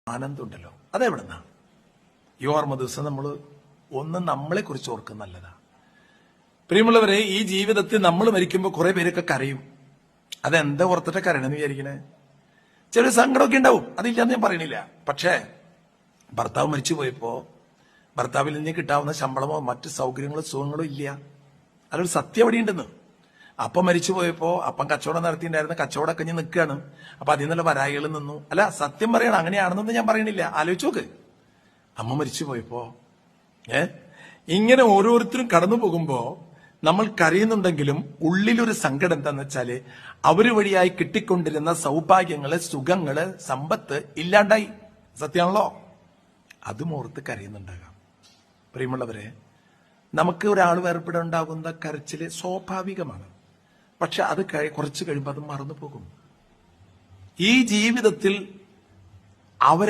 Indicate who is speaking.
Speaker 1: ആനന്ദം ഉണ്ടല്ലോ, അതെവിടുന്നാ? ഈ ഓർമ്മ ദിവസം നമ്മൾ ഒന്ന് നമ്മളെ കുറിച്ച് ഓർക്കുന്ന നല്ലതാ. പ്രിയമുള്ളവരെ, ഈ ജീവിതത്തിൽ നമ്മൾ മരിക്കുമ്പോൾ കുറെ പേരൊക്കെ കരയും. അതെന്താ ഓർത്തിട്ട് കരയണമെന്ന് വിചാരിക്കണേ? ചെറിയ സങ്കടമൊക്കെ ഉണ്ടാവും, അതില്ലാന്ന് ഞാൻ പറയണില്ല. പക്ഷേ ഭർത്താവ് മരിച്ചു പോയപ്പോ ഭർത്താവിൽ നിന്ന് കിട്ടാവുന്ന ശമ്പളമോ മറ്റു സൗകര്യങ്ങളോ സുഖങ്ങളോ ഇല്ല. അതൊരു സത്യം അവിടെ ഉണ്ടെന്ന്. അപ്പം മരിച്ചു പോയപ്പോ അപ്പം കച്ചവടം നടത്തിയിട്ടുണ്ടായിരുന്ന കച്ചവടമൊക്കെ ഞാൻ നിൽക്കുകയാണ്. അപ്പൊ അതിൽ നിന്നുള്ള വരായികൾ നിന്നു. അല്ല, സത്യം പറയണം, അങ്ങനെയാണെന്നൊന്നും ഞാൻ പറയണില്ല. ആലോചിച്ച് നോക്ക്. അമ്മ മരിച്ചു പോയപ്പോ ഇങ്ങനെ ഓരോരുത്തരും കടന്നു പോകുമ്പോ നമ്മൾ കരയുന്നുണ്ടെങ്കിലും ഉള്ളിലൊരു സങ്കടം എന്താന്ന് വെച്ചാല് അവര് വഴിയായി കിട്ടിക്കൊണ്ടിരുന്ന സൗഭാഗ്യങ്ങള്, സുഖങ്ങള്, സമ്പത്ത് ഇല്ലാണ്ടായി. സത്യമാണല്ലോ. അതും ഓർത്ത് കരയുന്നുണ്ടാകാം. പ്രിയമുള്ളവരെ, നമുക്ക് ഒരാൾ വേർപെടുണ്ടാകുന്ന കരച്ചില് സ്വാഭാവികമാണ്. പക്ഷെ അത് കുറച്ച് കഴിയുമ്പോൾ അത് മറന്നു പോകും. ഈ ജീവിതത്തിൽ അവരെ